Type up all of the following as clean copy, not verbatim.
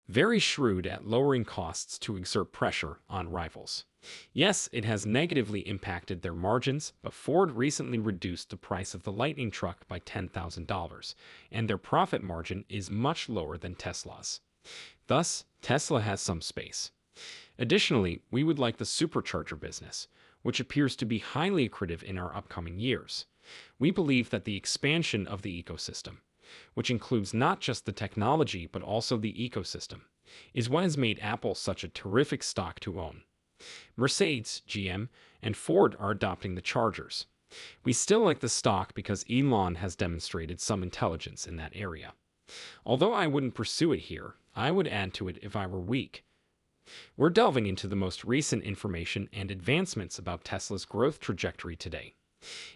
very shrewd at lowering costs to exert pressure on rivals. Yes, it has negatively impacted their margins, but Ford recently reduced the price of the Lightning truck by $10,000, and their profit margin is much lower than Tesla's. Thus, Tesla has some space. Additionally, we would like the supercharger business, which appears to be highly accretive in our upcoming years. We believe that the expansion of the ecosystem, which includes not just the technology but also the ecosystem, is what has made Apple such a terrific stock to own. Mercedes, GM, and Ford are adopting the chargers. We still like the stock because Elon has demonstrated some intelligence in that area. Although I wouldn't pursue it here, I would add to it if I were weak. We're delving into the most recent information and advancements about Tesla's growth trajectory today.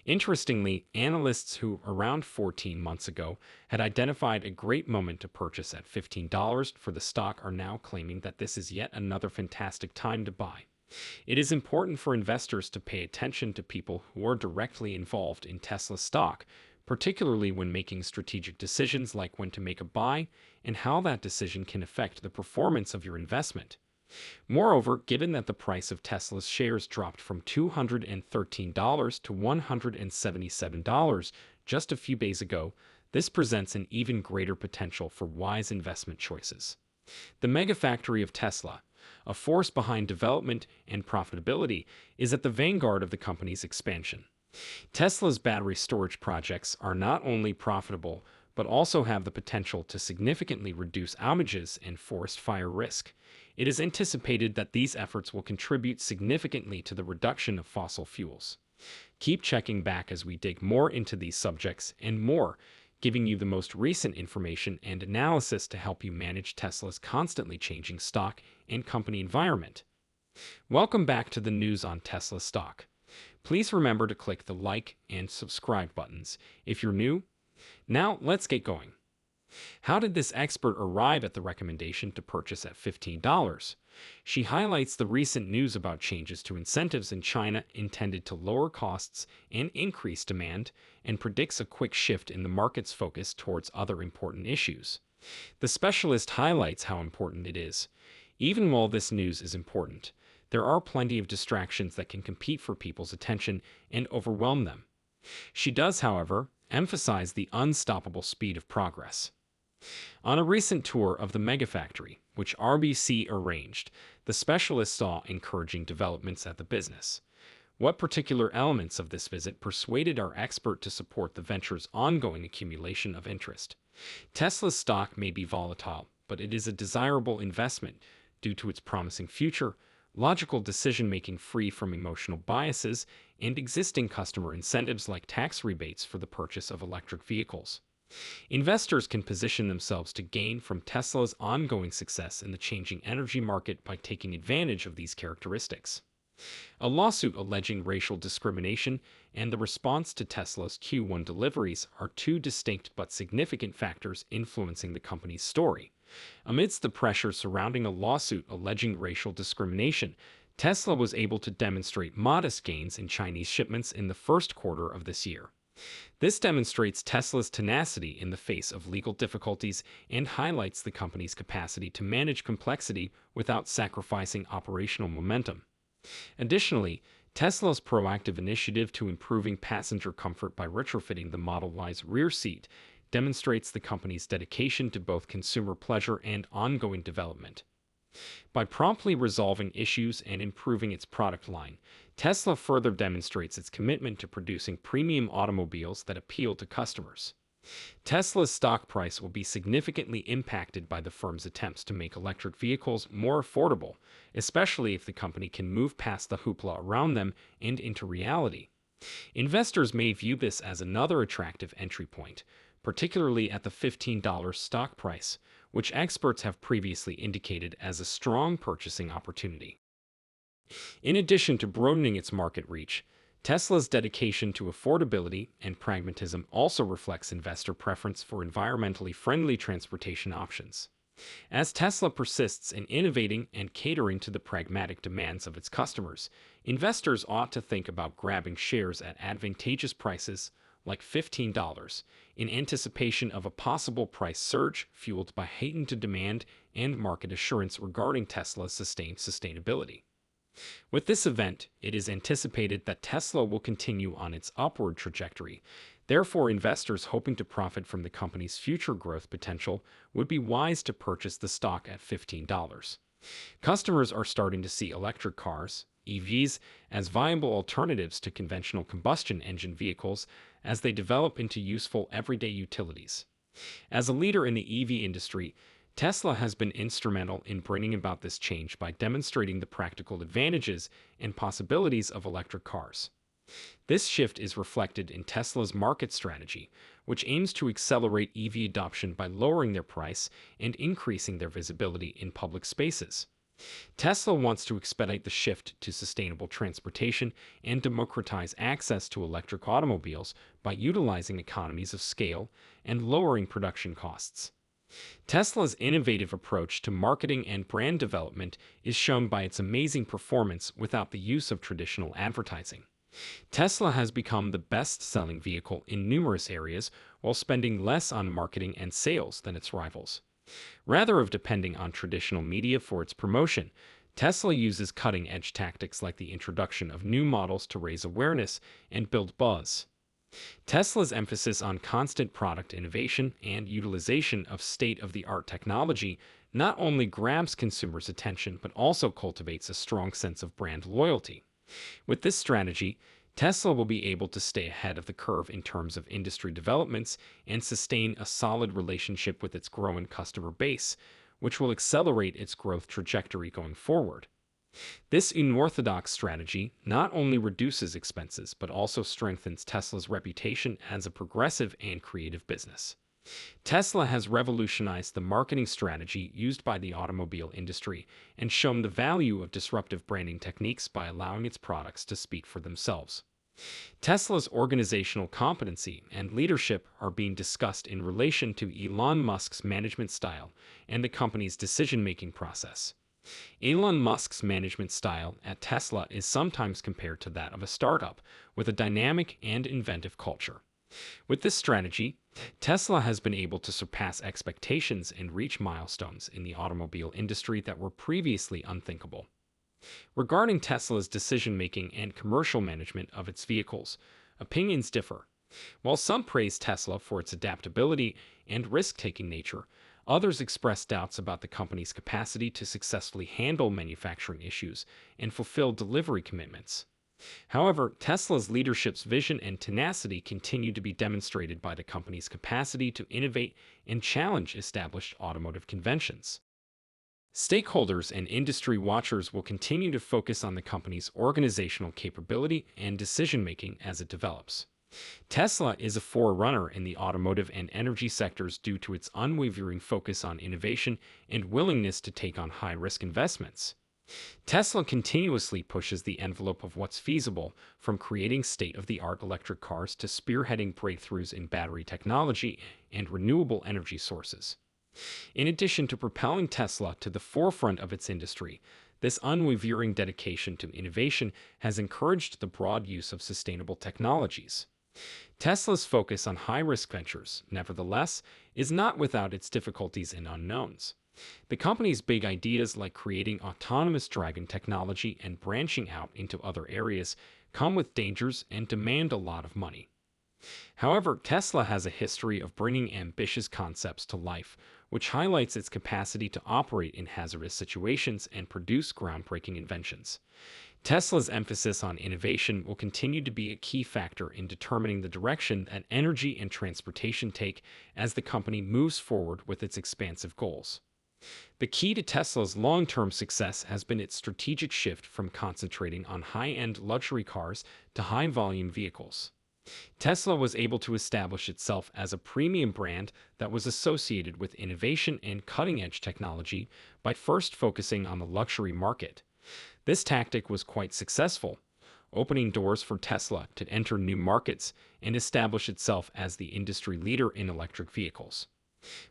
Interestingly, analysts who, around 14 months ago, had identified a great moment to purchase at $15 for the stock are now claiming that this is yet another fantastic time to buy. It is important for investors to pay attention to people who are directly involved in Tesla stock, particularly when making strategic decisions like when to make a buy and how that decision can affect the performance of your investment. Moreover, given that the price of Tesla's shares dropped from $213 to $177 just a few days ago, this presents an even greater potential for wise investment choices. The megafactory of Tesla, a force behind development and profitability, is at the vanguard of the company's expansion. Tesla's battery storage projects are not only profitable, but also have the potential to significantly reduce outages and forest fire risk. It is anticipated that these efforts will contribute significantly to the reduction of fossil fuels. Keep checking back as we dig more into these subjects and more, giving you the most recent information and analysis to help you manage Tesla's constantly changing stock and company environment. Welcome back to the news on Tesla stock. Please remember to click the like and subscribe buttons if you're new. Now, let's get going. How did this expert arrive at the recommendation to purchase at $15? She highlights the recent news about changes to incentives in China intended to lower costs and increase demand, and predicts a quick shift in the market's focus towards other important issues. The specialist highlights how important it is. Even while this news is important, there are plenty of distractions that can compete for people's attention and overwhelm them. She does, however, emphasize the unstoppable speed of progress. On a recent tour of the megafactory, which RBC arranged, the specialist saw encouraging developments at the business. What particular elements of this visit persuaded our expert to support the venture's ongoing accumulation of interest? Tesla's stock may be volatile, but it is a desirable investment due to its promising future, logical decision-making free from emotional biases, and existing customer incentives like tax rebates for the purchase of electric vehicles. Investors can position themselves to gain from Tesla's ongoing success in the changing energy market by taking advantage of these characteristics. A lawsuit alleging racial discrimination and the response to Tesla's Q1 deliveries are two distinct but significant factors influencing the company's story. Amidst the pressure surrounding a lawsuit alleging racial discrimination, Tesla was able to demonstrate modest gains in Chinese shipments in the first quarter of this year. This demonstrates Tesla's tenacity in the face of legal difficulties and highlights the company's capacity to manage complexity without sacrificing operational momentum. Additionally, Tesla's proactive initiative to improving passenger comfort by retrofitting the Model Y's rear seat demonstrates the company's dedication to both consumer pleasure and ongoing development. By promptly resolving issues and improving its product line, Tesla further demonstrates its commitment to producing premium automobiles that appeal to customers. Tesla's stock price will be significantly impacted by the firm's attempts to make electric vehicles more affordable, especially if the company can move past the hoopla around them and into reality. Investors may view this as another attractive entry point, particularly at the $15 stock price, which experts have previously indicated as a strong purchasing opportunity. In addition to broadening its market reach, Tesla's dedication to affordability and pragmatism also reflects investor preference for environmentally friendly transportation options. As Tesla persists in innovating and catering to the pragmatic demands of its customers, investors ought to think about grabbing shares at advantageous prices like $15, in anticipation of a possible price surge fueled by heightened demand and market assurance regarding Tesla's sustained sustainability. With this event, it is anticipated that Tesla will continue on its upward trajectory. Therefore, investors hoping to profit from the company's future growth potential would be wise to purchase the stock at $15. Customers are starting to see electric cars, EVs, as viable alternatives to conventional combustion engine vehicles as they develop into useful everyday utilities. As a leader in the EV industry, Tesla has been instrumental in bringing about this change by demonstrating the practical advantages and possibilities of electric cars. This shift is reflected in Tesla's market strategy, which aims to accelerate EV adoption by lowering their price and increasing their visibility in public spaces. Tesla wants to expedite the shift to sustainable transportation and democratize access to electric automobiles by utilizing economies of scale and lowering production costs. Tesla's innovative approach to marketing and brand development is shown by its amazing performance without the use of traditional advertising. Tesla has become the best-selling vehicle in numerous areas while spending less on marketing and sales than its rivals. Rather than depending on traditional media for its promotion, Tesla uses cutting-edge tactics like the introduction of new models to raise awareness and build buzz. Tesla's emphasis on constant product innovation and utilization of state-of-the-art technology not only grabs consumers' attention but also cultivates a strong sense of brand loyalty. With this strategy, Tesla will be able to stay ahead of the curve in terms of industry developments and sustain a solid relationship with its growing customer base, which will accelerate its growth trajectory going forward. This unorthodox strategy not only reduces expenses but also strengthens Tesla's reputation as a progressive and creative business. Tesla has revolutionized the marketing strategy used by the automobile industry and shown the value of disruptive branding techniques by allowing its products to speak for themselves. Tesla's organizational competency and leadership are being discussed in relation to Elon Musk's management style and the company's decision-making process. Elon Musk's management style at Tesla is sometimes compared to that of a startup with a dynamic and inventive culture. With this strategy, Tesla has been able to surpass expectations and reach milestones in the automobile industry that were previously unthinkable. Regarding Tesla's decision-making and commercial management of its vehicles, opinions differ. While some praise Tesla for its adaptability and risk-taking nature, others express doubts about the company's capacity to successfully handle manufacturing issues and fulfill delivery commitments. However, Tesla's leadership's vision and tenacity continue to be demonstrated by the company's capacity to innovate and challenge established automotive conventions. Stakeholders and industry watchers will continue to focus on the company's organizational capability and decision-making as it develops. Tesla is a forerunner in the automotive and energy sectors due to its unwavering focus on innovation and willingness to take on high-risk investments. Tesla continuously pushes the envelope of what's feasible, from creating state-of-the-art electric cars to spearheading breakthroughs in battery technology and renewable energy sources. In addition to propelling Tesla to the forefront of its industry, this unwavering dedication to innovation has encouraged the broad use of sustainable technologies. Tesla's focus on high-risk ventures, nevertheless, is not without its difficulties and unknowns. The company's big ideas like creating autonomous driving technology and branching out into other areas come with dangers and demand a lot of money. However, Tesla has a history of bringing ambitious concepts to life, which highlights its capacity to operate in hazardous situations and produce groundbreaking inventions. Tesla's emphasis on innovation will continue to be a key factor in determining the direction that energy and transportation take as the company moves forward with its expansive goals. The key to Tesla's long-term success has been its strategic shift from concentrating on high-end luxury cars to high-volume vehicles. Tesla was able to establish itself as a premium brand that was associated with innovation and cutting-edge technology by first focusing on the luxury market. This tactic was quite successful, opening doors for Tesla to enter new markets and establish itself as the industry leader in electric vehicles.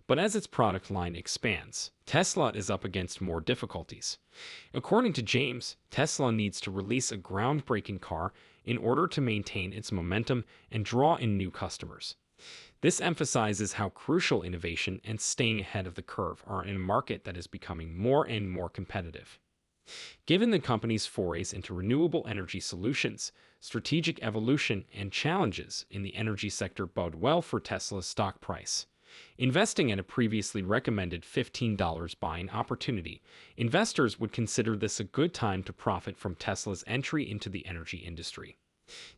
But as its product line expands, Tesla is up against more difficulties. According to James, Tesla needs to release a groundbreaking car in order to maintain its momentum and draw in new customers. This emphasizes how crucial innovation and staying ahead of the curve are in a market that is becoming more and more competitive. Given the company's forays into renewable energy solutions, strategic evolution, and challenges in the energy sector bode well for Tesla's stock price. Investing at a previously recommended $15 buying opportunity, investors would consider this a good time to profit from Tesla's entry into the energy industry.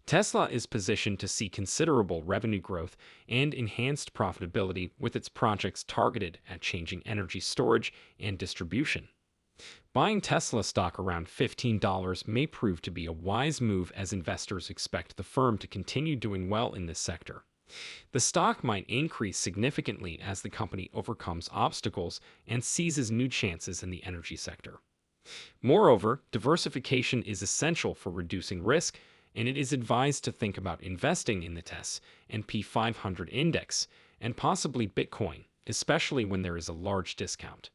Tesla is positioned to see considerable revenue growth and enhanced profitability with its projects targeted at changing energy storage and distribution. Buying Tesla stock around $15 may prove to be a wise move as investors expect the firm to continue doing well in this sector. The stock might increase significantly as the company overcomes obstacles and seizes new chances in the energy sector. Moreover, diversification is essential for reducing risk, and it is advised to think about investing in the S&P 500 index and possibly Bitcoin, especially when there is a large discount.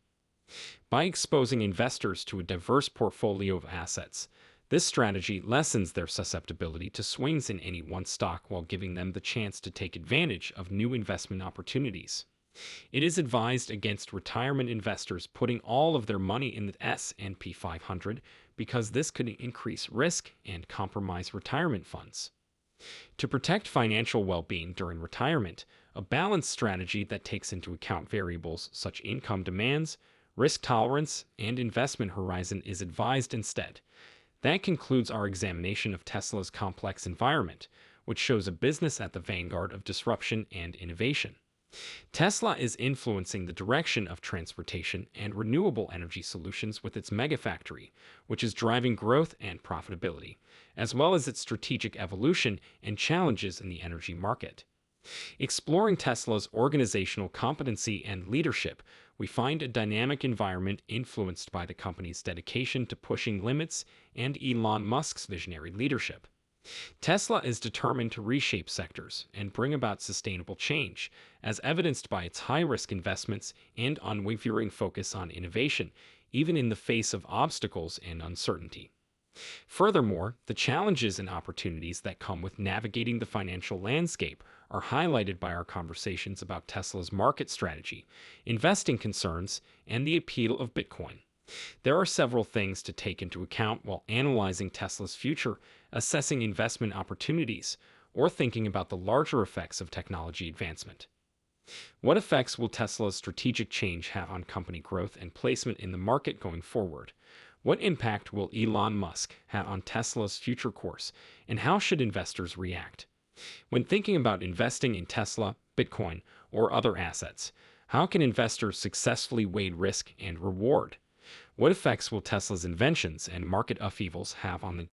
By exposing investors to a diverse portfolio of assets, this strategy lessens their susceptibility to swings in any one stock while giving them the chance to take advantage of new investment opportunities. It is advised against retirement investors putting all of their money in the S&P 500 because this could increase risk and compromise retirement funds. To protect financial well-being during retirement, a balanced strategy that takes into account variables such as income demands, risk tolerance, and investment horizon is advised instead. That concludes our examination of Tesla's complex environment, which shows a business at the vanguard of disruption and innovation. Tesla is influencing the direction of transportation and renewable energy solutions with its megafactory, which is driving growth and profitability, as well as its strategic evolution and challenges in the energy market. Exploring Tesla's organizational competency and leadership, we find a dynamic environment influenced by the company's dedication to pushing limits and Elon Musk's visionary leadership. Tesla is determined to reshape sectors and bring about sustainable change, as evidenced by its high-risk investments and unwavering focus on innovation, even in the face of obstacles and uncertainty. Furthermore, the challenges and opportunities that come with navigating the financial landscape are highlighted by our conversations about Tesla's market strategy, investing concerns, and the appeal of Bitcoin. There are several things to take into account while analyzing Tesla's future, assessing investment opportunities, or thinking about the larger effects of technology advancement. What effects will Tesla's strategic change have on company growth and placement in the market going forward? What impact will Elon Musk have on Tesla's future course, and how should investors react? When thinking about investing in Tesla, Bitcoin, or other assets, how can investors successfully weigh risk and reward? What effects will Tesla's inventions and market upheavals have on the